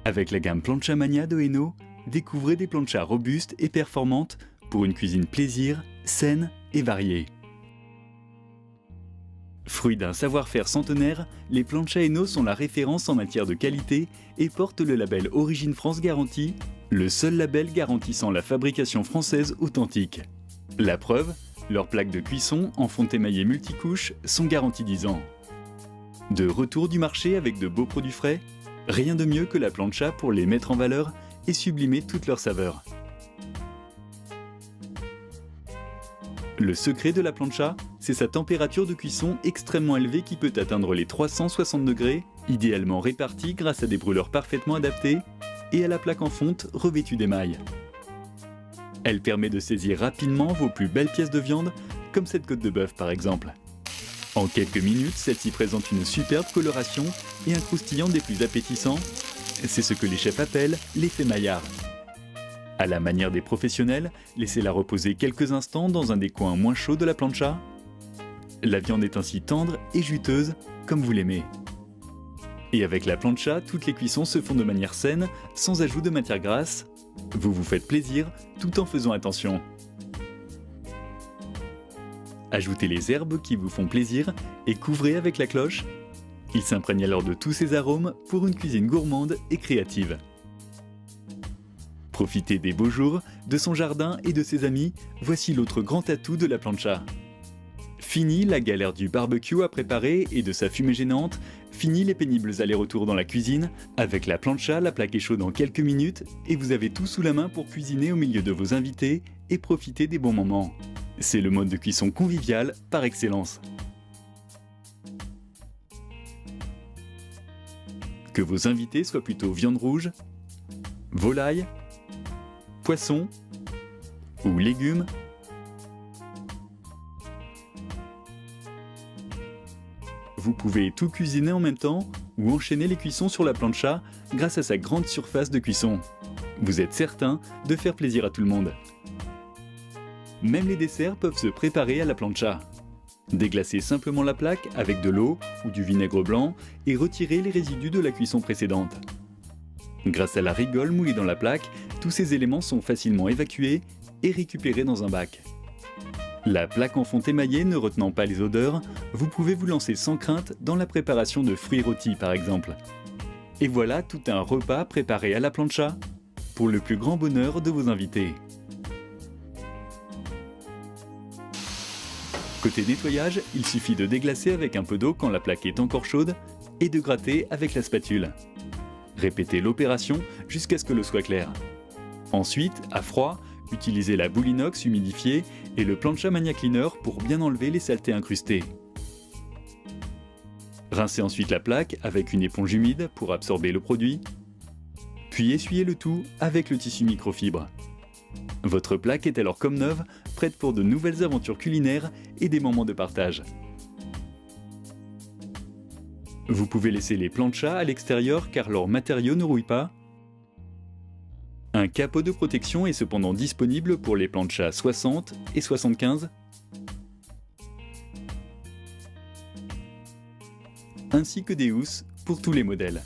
Avec la gamme Plancha Mania de Eno, découvrez des planchas robustes et performantes pour une cuisine plaisir, saine et variée. Fruit d'un savoir-faire centenaire, les planchas Eno sont la référence en matière de qualité et portent le label Origine France Garantie, le seul label garantissant la fabrication française authentique. La preuve, leurs plaques de cuisson en fonte émaillée multicouches sont garanties 10 ans. De retour du marché avec de beaux produits frais, rien de mieux que la plancha pour les mettre en valeur et sublimer toutes leurs saveurs. Le secret de la plancha, c'est sa température de cuisson extrêmement élevée qui peut atteindre les 360 degrés, idéalement répartie grâce à des brûleurs parfaitement adaptés et à la plaque en fonte revêtue d'émail. Elle permet de saisir rapidement vos plus belles pièces de viande, comme cette côte de bœuf par exemple. En quelques minutes, celle-ci présente une superbe coloration et un croustillant des plus appétissants. C'est ce que les chefs appellent l'effet Maillard. À la manière des professionnels, laissez-la reposer quelques instants dans un des coins moins chauds de la plancha. La viande est ainsi tendre et juteuse, comme vous l'aimez. Et avec la plancha, toutes les cuissons se font de manière saine, sans ajout de matière grasse. Vous vous faites plaisir, tout en faisant attention. Ajoutez les herbes qui vous font plaisir et couvrez avec la cloche. Il s'imprègne alors de tous ces arômes pour une cuisine gourmande et créative. Profitez des beaux jours, de son jardin et de ses amis, voici l'autre grand atout de la plancha. Fini la galère du barbecue à préparer et de sa fumée gênante, fini les pénibles allers-retours dans la cuisine, avec la plancha, la plaque est chaude en quelques minutes et vous avez tout sous la main pour cuisiner au milieu de vos invités et profiter des bons moments. C'est le mode de cuisson convivial par excellence. Que vos invités soient plutôt viande rouge, volaille, poisson ou légumes, vous pouvez tout cuisiner en même temps ou enchaîner les cuissons sur la plancha grâce à sa grande surface de cuisson. Vous êtes certain de faire plaisir à tout le monde. Même les desserts peuvent se préparer à la plancha. Déglacez simplement la plaque avec de l'eau ou du vinaigre blanc et retirez les résidus de la cuisson précédente. Grâce à la rigole moulée dans la plaque, tous ces éléments sont facilement évacués et récupérés dans un bac. La plaque en fonte émaillée ne retenant pas les odeurs, vous pouvez vous lancer sans crainte dans la préparation de fruits rôtis par exemple. Et voilà tout un repas préparé à la plancha, pour le plus grand bonheur de vos invités. Côté nettoyage, il suffit de déglacer avec un peu d'eau quand la plaque est encore chaude et de gratter avec la spatule. Répétez l'opération jusqu'à ce que l'eau soit claire. Ensuite, à froid, utilisez la boule inox humidifiée et le Plancha Mania Cleaner pour bien enlever les saletés incrustées. Rincez ensuite la plaque avec une éponge humide pour absorber le produit, puis essuyez le tout avec le tissu microfibre. Votre plaque est alors comme neuve, prête pour de nouvelles aventures culinaires et des moments de partage. Vous pouvez laisser les planchas à l'extérieur car leurs matériaux ne rouillent pas. Un capot de protection est cependant disponible pour les planchas 60 et 75, ainsi que des housses pour tous les modèles.